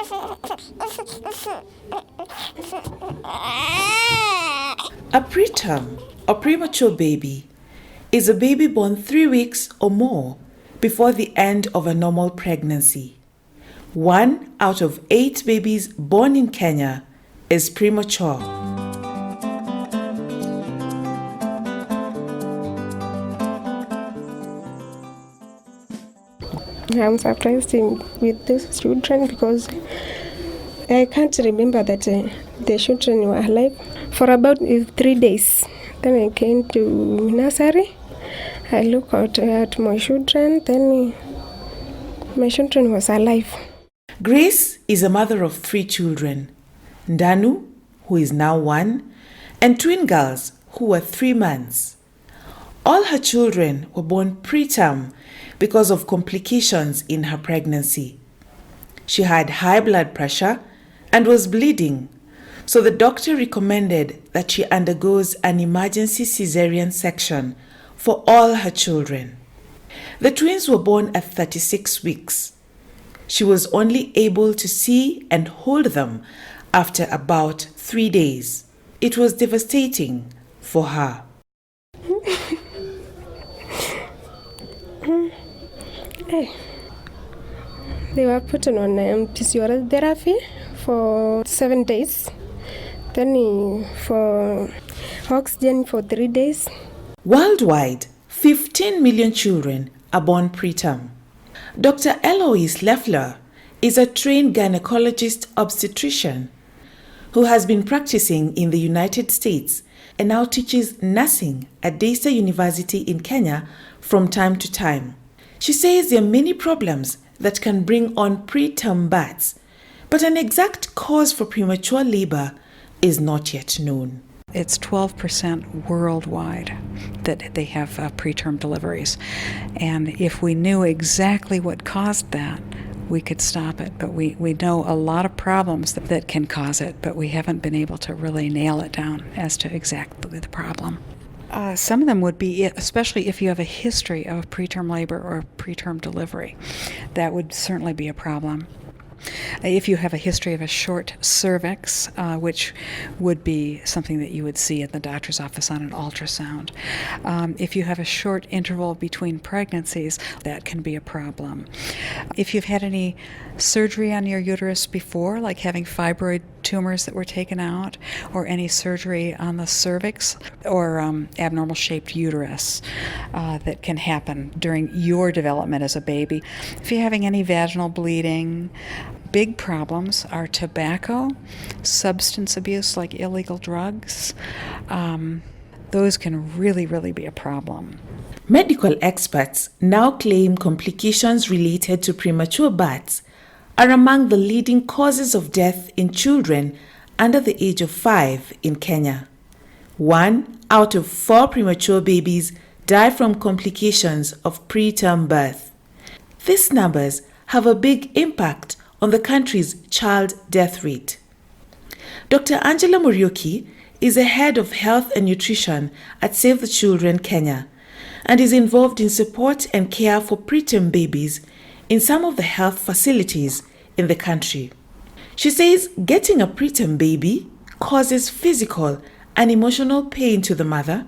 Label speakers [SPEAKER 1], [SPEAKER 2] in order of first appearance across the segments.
[SPEAKER 1] A preterm or premature baby is a baby born 3 weeks or more before the end of a normal pregnancy. 1 out of 8 babies born in Kenya is premature.
[SPEAKER 2] I'm surprised with these children because I can't remember that the children were alive for about 3 days. Then I came to nursery. I looked at my children, then my children was alive.
[SPEAKER 1] Grace is a mother of 3 children, Ndanu, who is now 1, and twin girls who were 3 months. All her children were born preterm because of complications in her pregnancy. She had high blood pressure and was bleeding, so the doctor recommended that she undergoes an emergency cesarean section for all her children. The twins were born at 36 weeks. She was only able to see and hold them after about 3 days. It was devastating for her.
[SPEAKER 2] They were put on physiotherapy for 7 days, then for oxygen for 3 days.
[SPEAKER 1] Worldwide, 15 million children are born preterm. Dr. Eloise Leffler is a trained gynecologist obstetrician who has been practicing in the United States and now teaches nursing at Daystar University in Kenya from time to time. She says there are many problems that can bring on preterm births, but an exact cause for premature labor is not yet known.
[SPEAKER 3] It's 12% worldwide that they have preterm deliveries. And if we knew exactly what caused that, we could stop it. But we know a lot of problems that can cause it, but we haven't been able to really nail it down as to exactly the problem. Some of them would be, especially if you have a history of preterm labor or preterm delivery, that would certainly be a problem. If you have a history of a short cervix, which would be something that you would see at the doctor's office on an ultrasound. If you have a short interval between pregnancies, that can be a problem. If you've had any surgery on your uterus before, like having fibroid tumors that were taken out, or any surgery on the cervix, or abnormal shaped uterus that can happen during your development as a baby. If you're having any vaginal bleeding, big problems are tobacco, substance abuse like illegal drugs. Those can really, really be a problem.
[SPEAKER 1] Medical experts now claim complications related to premature births are among the leading causes of death in children under the age of 5 in Kenya. 1 out of 4 premature babies die from complications of preterm birth. These numbers have a big impact on the country's child death rate. Dr. Angela Muriuki is the head of health and nutrition at Save the Children Kenya and is involved in support and care for preterm babies in some of the health facilities in the country. She says getting a preterm baby causes physical and emotional pain to the mother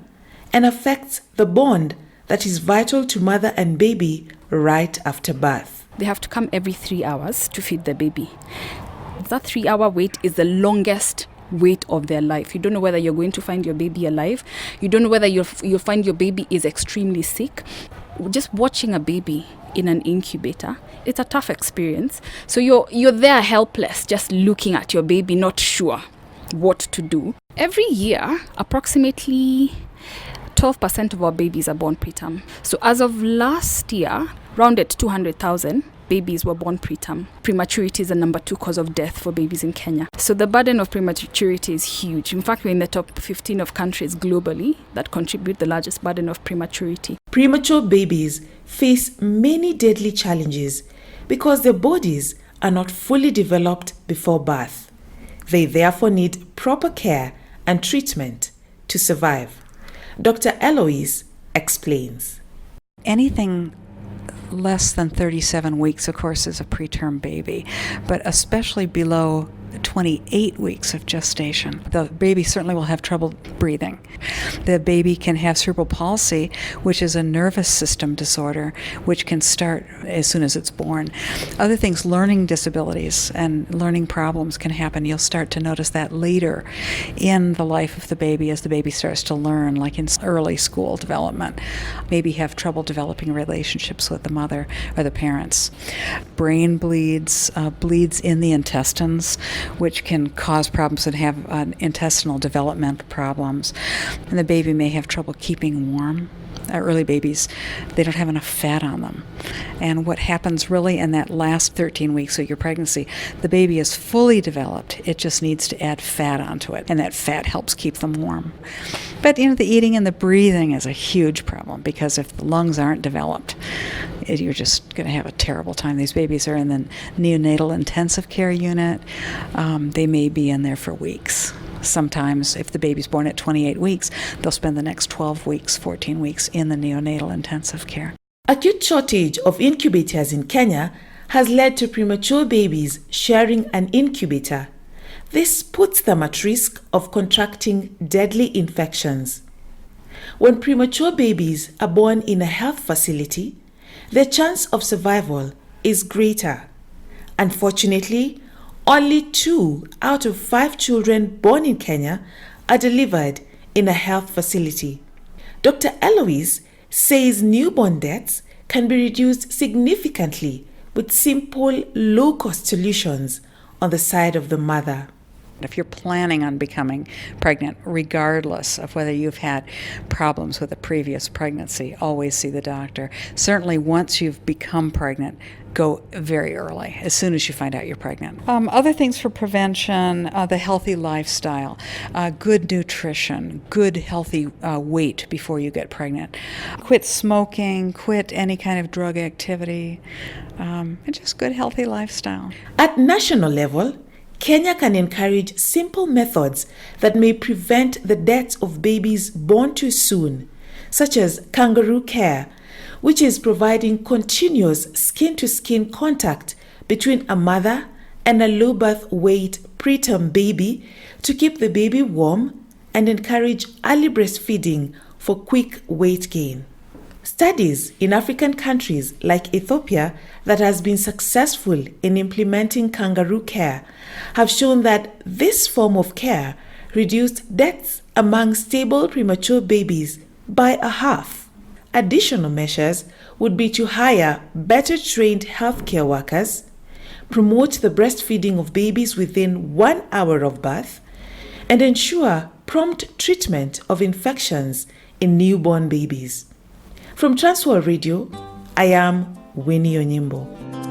[SPEAKER 1] and affects the bond that is vital to mother and baby right after birth.
[SPEAKER 4] They have to come every 3 hours to feed the baby. That 3-hour wait is the longest wait of their life. You don't know whether you're going to find your baby alive. You don't know whether you'll find your baby is extremely sick. Just watching a baby in an incubator, it's a tough experience. So you're there helpless, just looking at your baby, not sure what to do. Every year, approximately 12% of our babies are born preterm. So as of last year, rounded 200,000 babies were born preterm. Prematurity is the number 2 cause of death for babies in Kenya. So the burden of prematurity is huge. In fact, we're in the top 15 of countries globally that contribute the largest burden of prematurity.
[SPEAKER 1] Premature babies face many deadly challenges because their bodies are not fully developed before birth. They therefore need proper care and treatment to survive. Dr. Eloise explains.
[SPEAKER 3] Anything less than 37 weeks, of course, is a preterm baby, but especially below 28 weeks of gestation, the baby certainly will have trouble breathing. The baby can have cerebral palsy, which is a nervous system disorder, which can start as soon as it's born. Other things, learning disabilities and learning problems can happen. You'll start to notice that later in the life of the baby as the baby starts to learn, like in early school development. Maybe have trouble developing relationships with the mother or the parents. Brain bleeds, bleeds in the intestines, which can cause problems and have intestinal development problems. And the baby may have trouble keeping warm. Early babies, they don't have enough fat on them. And what happens really in that last 13 weeks of your pregnancy, the baby is fully developed. It just needs to add fat onto it, and that fat helps keep them warm. But the eating and the breathing is a huge problem, because if the lungs aren't developed, you're just going to have a terrible time. These babies are in the neonatal intensive care unit. They may be in there for weeks. Sometimes, if the baby's born at 28 weeks, they'll spend the next 12 weeks, 14 weeks in the neonatal intensive care.
[SPEAKER 1] Acute shortage of incubators in Kenya has led to premature babies sharing an incubator. This puts them at risk of contracting deadly infections. When premature babies are born in a health facility, their chance of survival is greater. Unfortunately, only 2 out of 5 children born in Kenya are delivered in a health facility. Dr. Eloise says newborn deaths can be reduced significantly with simple, low-cost solutions on the side of the mother.
[SPEAKER 3] If you're planning on becoming pregnant, regardless of whether you've had problems with a previous pregnancy, always see the doctor. Certainly once you've become pregnant, go very early, as soon as you find out you're pregnant. Other things for prevention, the healthy lifestyle, good nutrition, good healthy weight before you get pregnant. Quit smoking, quit any kind of drug activity, and just good healthy lifestyle.
[SPEAKER 1] At national level, Kenya can encourage simple methods that may prevent the deaths of babies born too soon, such as kangaroo care, which is providing continuous skin-to-skin contact between a mother and a low birth weight preterm baby to keep the baby warm and encourage early breastfeeding for quick weight gain. Studies in African countries like Ethiopia that has been successful in implementing kangaroo care have shown that this form of care reduced deaths among stable premature babies by a half. Additional measures would be to hire better trained healthcare workers, promote the breastfeeding of babies within 1 hour of birth, and ensure prompt treatment of infections in newborn babies. From Transworld Radio, I am Winnie Onyimbo.